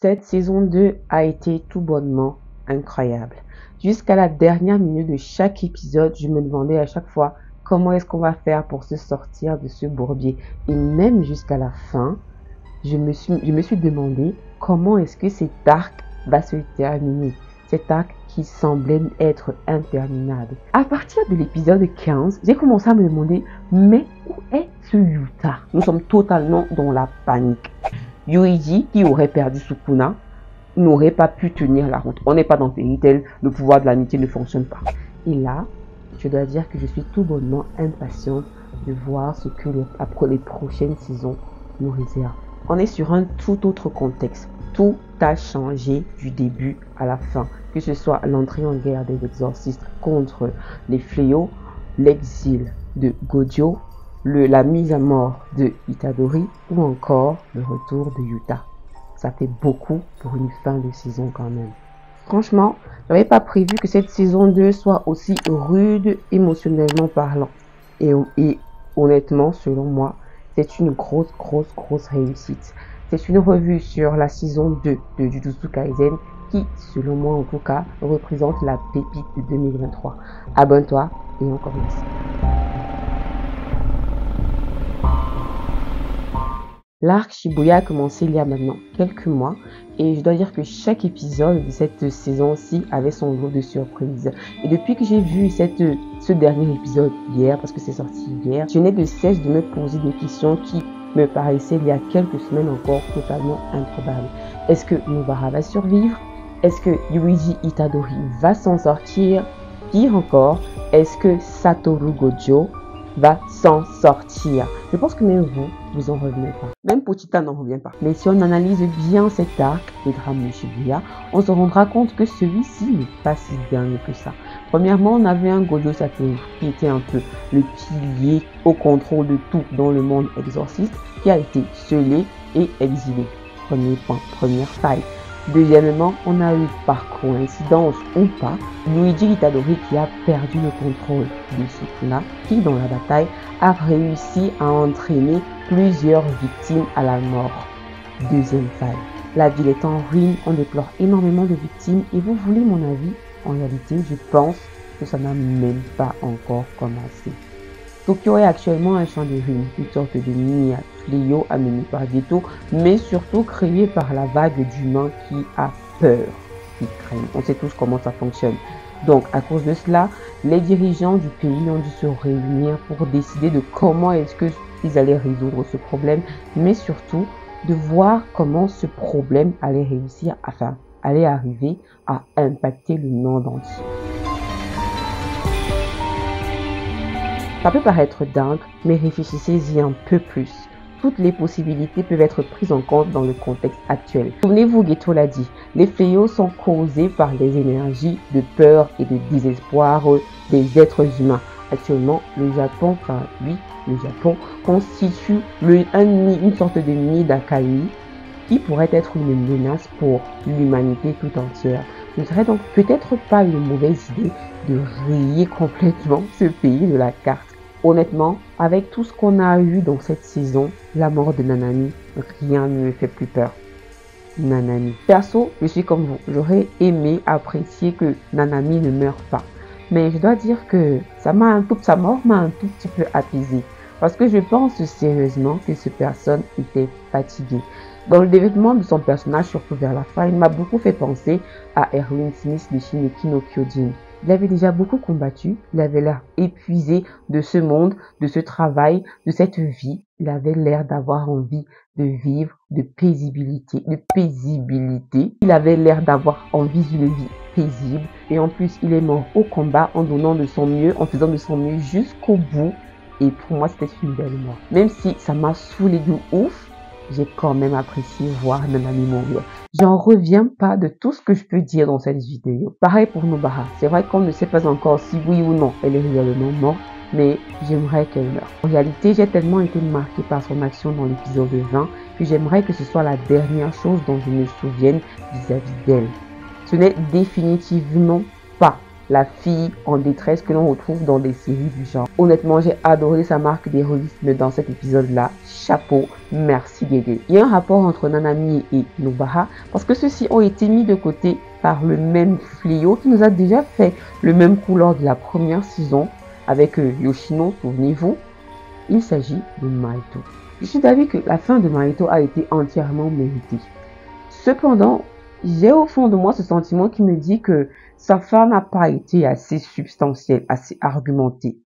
Cette saison 2 a été tout bonnement incroyable. Jusqu'à la dernière minute de chaque épisode, je me demandais à chaque fois comment est-ce qu'on va faire pour se sortir de ce bourbier. Et même jusqu'à la fin, je me suis demandé comment est-ce que cet arc va se terminer. Cet arc qui semblait être interminable. À partir de l'épisode 15, j'ai commencé à me demander, mais où est ce Yuta? Nous sommes totalement dans la panique. Yuji, qui aurait perdu Sukuna, n'aurait pas pu tenir la route. On n'est pas dans Fairy Tail, le pouvoir de l'amitié ne fonctionne pas. Et là, je dois dire que je suis tout bonnement impatiente de voir ce que les prochaines saisons nous réservent. On est sur un tout autre contexte. Tout a changé du début à la fin. Que ce soit l'entrée en guerre des exorcistes contre les fléaux, l'exil de Gojo, la mise à mort de Itadori ou encore le retour de Yuta. Ça fait beaucoup pour une fin de saison quand même. Franchement, je n'avais pas prévu que cette saison 2 soit aussi rude émotionnellement parlant. Et honnêtement, selon moi, c'est une grosse réussite. C'est une revue sur la saison 2 de Jujutsu Kaisen qui, selon moi en tout cas, représente la pépite de 2023. Abonne-toi et encore merci. L'arc Shibuya a commencé il y a maintenant quelques mois et je dois dire que chaque épisode de cette saison-ci avait son lot de surprises. Et depuis que j'ai vu ce dernier épisode hier, parce que c'est sorti hier, je n'ai de cesse de me poser des questions qui me paraissaient il y a quelques semaines encore totalement improbables. Est-ce que Nobara va survivre? Est-ce que Yuji Itadori va s'en sortir? Pire encore, est-ce que Satoru Gojo va s'en sortir? Je pense que même vous en revenez pas. Même Pochita n'en revient pas. Mais si on analyse bien cet arc, le drame de Shibuya, on se rendra compte que celui-ci n'est pas si dernier que ça. Premièrement, on avait un Gojo Satoru qui était un peu le pilier au contrôle de tout dans le monde exorciste, qui a été scellé et exilé. Premier point, première faille. Deuxièmement, on a eu par coïncidence ou pas, Yuji Itadori qui a perdu le contrôle de Sukuna, qui dans la bataille a réussi à entraîner plusieurs victimes à la mort. Deuxième faille. La ville est en ruine, on déplore énormément de victimes et vous voulez mon avis? En réalité, je pense que ça n'a même pas encore commencé. Tokyo est actuellement un champ de ruines, une sorte de nid à fléau amené par Geto, mais surtout créé par la vague d'humains qui a peur, qui craignent. On sait tous comment ça fonctionne. Donc, à cause de cela, les dirigeants du pays ont dû se réunir pour décider de comment est-ce qu'ils allaient résoudre ce problème, mais surtout de voir comment ce problème allait allait arriver à impacter le monde entier. Ça peut paraître dingue, mais réfléchissez-y un peu plus. Toutes les possibilités peuvent être prises en compte dans le contexte actuel. Souvenez-vous, Geto l'a dit, les fléaux sont causés par les énergies de peur et de désespoir des êtres humains. Actuellement, le Japon constitue une sorte de nid d'accalmie qui pourrait être une menace pour l'humanité tout entière. Ce ne serait donc peut-être pas une mauvaise idée de rayer complètement ce pays de la carte. Honnêtement, avec tout ce qu'on a eu dans cette saison, la mort de Nanami, rien ne me fait plus peur. Nanami. Perso, je suis comme vous. J'aurais aimé apprécier que Nanami ne meure pas. Mais je dois dire que sa mort m'a un tout petit peu apaisé. Parce que je pense sérieusement que cette personne était fatiguée. Dans le développement de son personnage, surtout vers la fin, il m'a beaucoup fait penser à Erwin Smith de Shingeki no Kyojin. Il avait déjà beaucoup combattu, il avait l'air épuisé de ce monde, de ce travail, de cette vie. Il avait l'air d'avoir envie de vivre de paisibilité. Il avait l'air d'avoir envie d'une vie paisible. Et en plus, il est mort au combat en donnant de son mieux, en faisant de son mieux jusqu'au bout. Et pour moi, c'était une belle mort. Même si ça m'a saoulé de ouf, j'ai quand même apprécié voir Nanami mourir. J'en reviens pas de tout ce que je peux dire dans cette vidéo. Pareil pour Nobara. C'est vrai qu'on ne sait pas encore si oui ou non elle est réellement morte, mais j'aimerais qu'elle meure. En réalité, j'ai tellement été marquée par son action dans l'épisode 20 que j'aimerais que ce soit la dernière chose dont je me souvienne vis-à-vis d'elle. Ce n'est définitivement pas la fille en détresse que l'on retrouve dans des séries du genre. Honnêtement, j'ai adoré sa marque d'héroïsme dans cet épisode-là. Chapeau, merci Gege. Il y a un rapport entre Nanami et Nobaha parce que ceux-ci ont été mis de côté par le même fléau qui nous a déjà fait le même coup lors de la première saison avec Yoshino, souvenez-vous. Il s'agit de Mahito. Je suis d'avis que la fin de Mahito a été entièrement méritée. Cependant, j'ai au fond de moi ce sentiment qui me dit que sa fin n'a pas été assez substantielle, assez argumentée.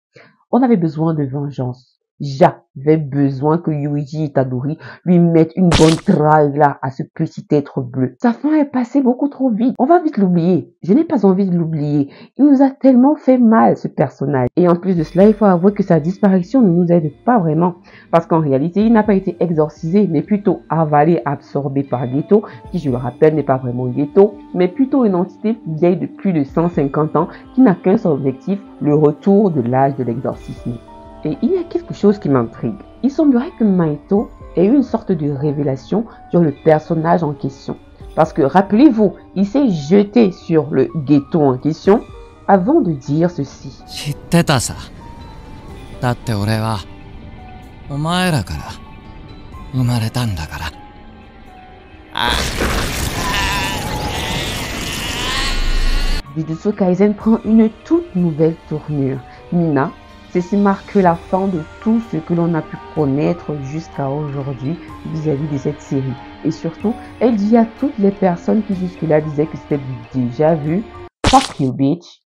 On avait besoin de vengeance. J'avais besoin que Yuji Itadori lui mette une bonne traille là à ce petit être bleu. Sa fin est passée beaucoup trop vite. On va vite l'oublier. Je n'ai pas envie de l'oublier. Il nous a tellement fait mal ce personnage. Et en plus de cela, il faut avouer que sa disparition ne nous aide pas vraiment. Parce qu'en réalité, il n'a pas été exorcisé, mais plutôt avalé, absorbé par Geto, qui je le rappelle n'est pas vraiment Geto, mais plutôt une entité vieille de plus de 150 ans qui n'a qu'un seul objectif, le retour de l'âge de l'exorcisme. Et il y a quelque chose qui m'intrigue. Il semblerait que Mahito ait eu une sorte de révélation sur le personnage en question. Parce que rappelez-vous, il s'est jeté sur le Geto en question avant de dire ceci. Jujutsu Kaisen prend une toute nouvelle tournure. Mina, ceci marque la fin de tout ce que l'on a pu connaître jusqu'à aujourd'hui vis-à-vis de cette série. Et surtout, elle dit à toutes les personnes qui jusque-là disaient que c'était déjà vu, fuck you bitch.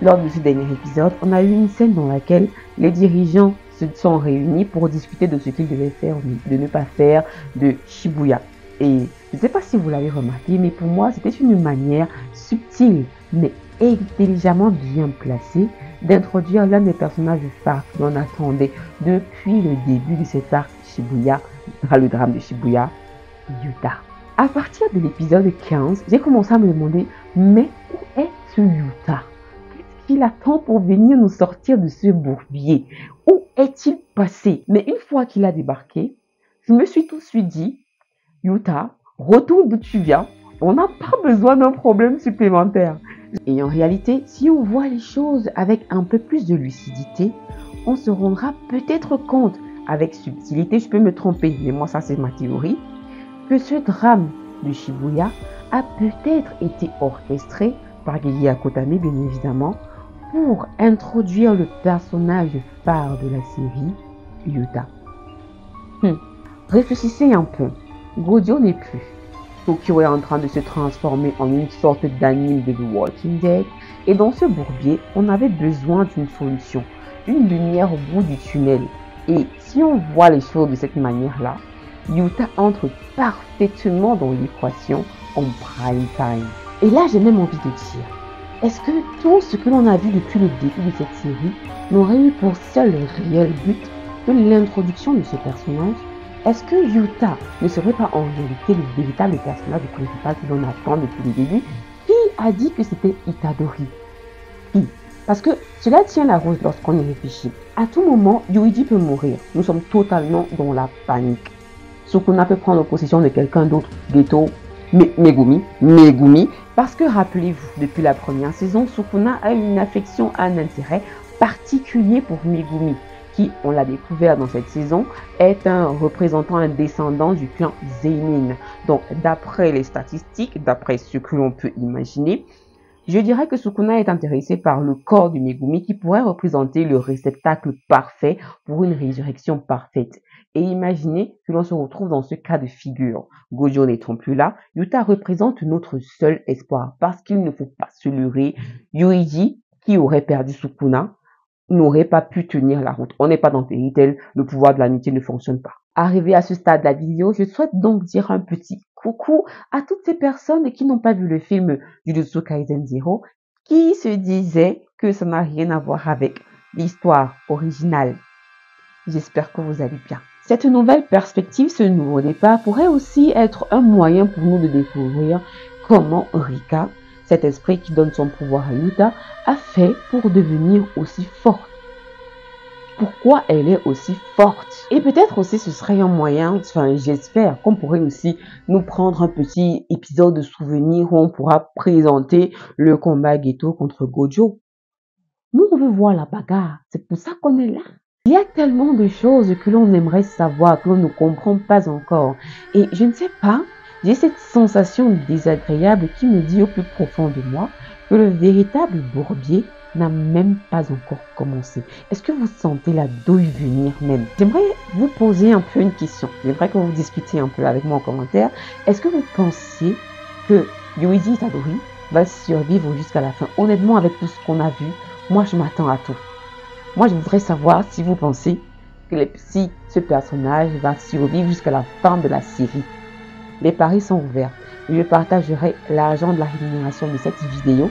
Lors de ce dernier épisode, on a eu une scène dans laquelle les dirigeants se sont réunis pour discuter de ce qu'ils devaient faire ou de ne pas faire de Shibuya. Et je ne sais pas si vous l'avez remarqué, mais pour moi, c'était une manière subtile, mais intelligemment bien placée d'introduire l'un des personnages phares que l'on attendait depuis le début de cet arc Shibuya, le drame de Shibuya, Yuta. À partir de l'épisode 15, j'ai commencé à me demander, mais où est ce Yuta? Qu'est-ce qu'il attend pour venir nous sortir de ce bourbier? Où est-il passé? Mais une fois qu'il a débarqué, je me suis tout de suite dit, Yuta, retourne d'où tu viens. On n'a pas besoin d'un problème supplémentaire. Et en réalité, si on voit les choses avec un peu plus de lucidité, on se rendra peut-être compte, avec subtilité, je peux me tromper, mais moi ça c'est ma théorie, que ce drame de Shibuya a peut-être été orchestré par Gege Akutami, bien évidemment, pour introduire le personnage phare de la série, Yuta. Réfléchissez un peu. Gojo n'est plus. Tokyo est en train de se transformer en une sorte d'anime de The Walking Dead. Et dans ce bourbier, on avait besoin d'une solution, une lumière au bout du tunnel. Et si on voit les choses de cette manière-là, Yuta entre parfaitement dans l'équation en prime time. Et là, j'ai même envie de dire, est-ce que tout ce que l'on a vu depuis le début de cette série n'aurait eu pour seul réel but que l'introduction de ce personnage? Est-ce que Yuta ne serait pas en réalité le véritable personnage principal que l'on attend depuis le début? Qui a dit que c'était Itadori? Qui? Parce que cela tient la route lorsqu'on y réfléchit. À tout moment, Yuji peut mourir. Nous sommes totalement dans la panique. Sukuna peut prendre possession de quelqu'un d'autre, Geto, Megumi. Parce que rappelez-vous, depuis la première saison, Sukuna a une affection, un intérêt particulier pour Megumi, qui, on l'a découvert dans cette saison, est un représentant, un descendant du clan Zenin. Donc, d'après les statistiques, d'après ce que l'on peut imaginer, je dirais que Sukuna est intéressé par le corps du Megumi qui pourrait représenter le réceptacle parfait pour une résurrection parfaite. Et imaginez que l'on se retrouve dans ce cas de figure. Gojo n'étant plus là, Yuta représente notre seul espoir parce qu'il ne faut pas se leurrer. Yuji, qui aurait perdu Sukuna, n'aurait pas pu tenir la route. On n'est pas dans Fairy Tail, le pouvoir de l'amitié ne fonctionne pas. Arrivé à ce stade de la vidéo, je souhaite donc dire un petit coucou à toutes ces personnes qui n'ont pas vu le film Jujutsu Kaisen Zero, qui se disaient que ça n'a rien à voir avec l'histoire originale. J'espère que vous allez bien. Cette nouvelle perspective, ce nouveau départ pourrait aussi être un moyen pour nous de découvrir comment Rika, cet esprit qui donne son pouvoir à Yuta, a fait pour devenir aussi forte. pourquoi elle est aussi forte. Et peut-être aussi ce serait un moyen, enfin j'espère qu'on pourrait aussi nous prendre un petit épisode de souvenir où on pourra présenter le combat Geto contre Gojo. Nous, on veut voir la bagarre, c'est pour ça qu'on est là. Il y a tellement de choses que l'on aimerait savoir, que l'on ne comprend pas encore. Et je ne sais pas, j'ai cette sensation désagréable qui me dit au plus profond de moi que le véritable bourbier n'a même pas encore commencé. Est-ce que vous sentez la douille venir même? J'aimerais vous poser un peu une question. J'aimerais que vous discutiez un peu avec moi en commentaire. Est-ce que vous pensez que Yuji Itadori va survivre jusqu'à la fin? Honnêtement, avec tout ce qu'on a vu, moi je m'attends à tout. Moi je voudrais savoir si vous pensez que si ce personnage va survivre jusqu'à la fin de la série. Les paris sont ouverts. Je partagerai l'argent de la rémunération de cette vidéo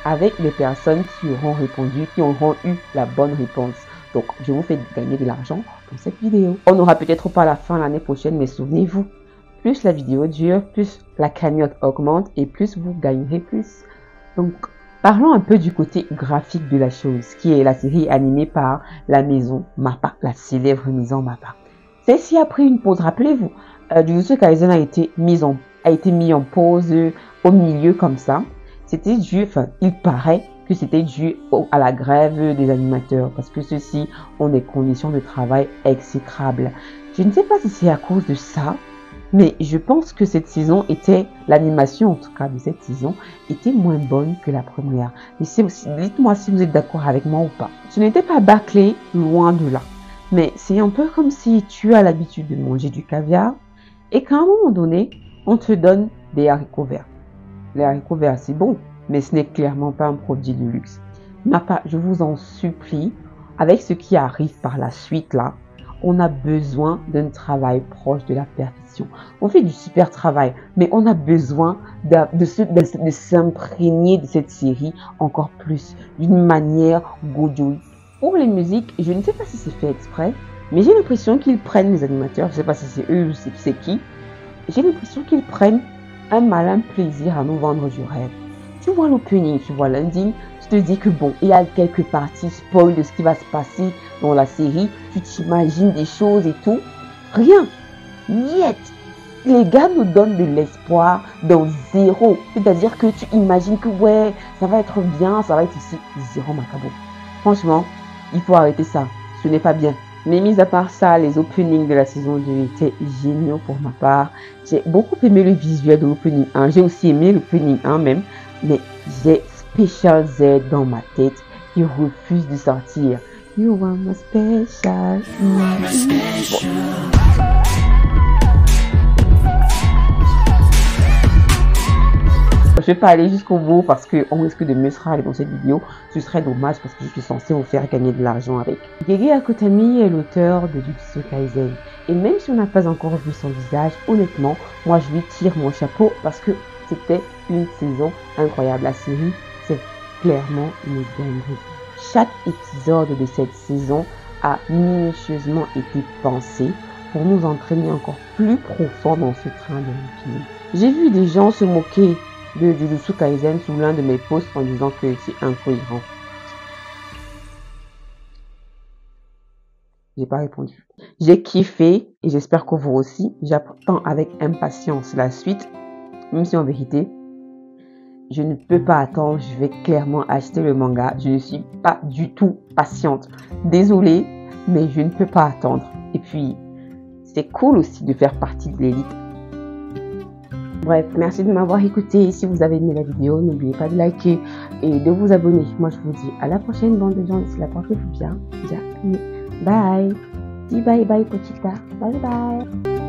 avec les personnes qui auront répondu, qui auront eu la bonne réponse. Donc, je vous fais gagner de l'argent dans cette vidéo. On n'aura peut-être pas la fin l'année prochaine, mais souvenez-vous, plus la vidéo dure, plus la cagnotte augmente et plus vous gagnerez plus. Donc, parlons un peu du côté graphique de la chose, qui est la série animée par la maison MAPPA, la célèbre maison MAPPA. Celle-ci a pris une pause, rappelez-vous, Jujutsu Kaisen a été mis en pause au milieu comme ça. C'était dû, enfin, il paraît que c'était dû à la grève des animateurs parce que ceux-ci ont des conditions de travail exécrables. Je ne sais pas si c'est à cause de ça, mais je pense que cette saison l'animation en tout cas de cette saison était moins bonne que la première. Mais dites-moi si vous êtes d'accord avec moi ou pas. Ce n'était pas bâclé, loin de là. Mais c'est un peu comme si tu as l'habitude de manger du caviar et qu'à un moment donné, on te donne des haricots verts. Les haricots verts, c'est bon, mais ce n'est clairement pas un produit de luxe. MAPPA, je vous en supplie, avec ce qui arrive par la suite là, on a besoin d'un travail proche de la perfection. On fait du super travail, mais on a besoin de s'imprégner de cette série encore plus, d'une manière Gojo. Pour les musiques, je ne sais pas si c'est fait exprès, mais j'ai l'impression qu'ils prennent les animateurs, je ne sais pas si c'est eux ou c'est qui, j'ai l'impression qu'ils prennent un malin plaisir à nous vendre du rêve. Tu vois l'opening, tu vois l'ending, tu te dis que bon, il y a quelques parties spoil de ce qui va se passer dans la série, tu t'imagines des choses et tout. Rien. Niet. Les gars nous donnent de l'espoir dans zéro. C'est-à-dire que tu imagines que ouais, ça va être bien, ça va être ici, zéro macabo. Franchement, il faut arrêter ça. Ce n'est pas bien. Mais mis à part ça, les openings de la saison 2 étaient géniaux pour ma part. J'ai beaucoup aimé le visuel de l'opening 1. J'ai aussi aimé l'opening 1 même. Mais j'ai Special Z dans ma tête qui refuse de sortir. You are my special. Je vais pas aller jusqu'au bout parce qu'on risque de me râler dans cette vidéo. Ce serait dommage parce que je suis censée vous faire gagner de l'argent avec. Gege Akutami est l'auteur de Jujutsu Kaisen. Et même si on n'a pas encore vu son visage, honnêtement, moi je lui tire mon chapeau parce que c'était une saison incroyable. La série, c'est clairement une dinguerie. Chaque épisode de cette saison a minutieusement été pensé pour nous entraîner encore plus profond dans ce train de l'infini. J'ai vu des gens se moquer de Jujutsu Kaisen sous l'un de mes posts en disant que c'est incohérent. J'ai pas répondu. J'ai kiffé et j'espère que vous aussi. J'attends avec impatience la suite, même si en vérité, je ne peux pas attendre. Je vais clairement acheter le manga. Je ne suis pas du tout patiente. Désolée, mais je ne peux pas attendre. Et puis, c'est cool aussi de faire partie de l'élite. Bref, merci de m'avoir écouté. Si vous avez aimé la vidéo, n'oubliez pas de liker et de vous abonner. Moi, je vous dis à la prochaine, bande de gens. D'ici là, portez-vous bien. Bye. Dis bye bye, Pochita. Bye bye.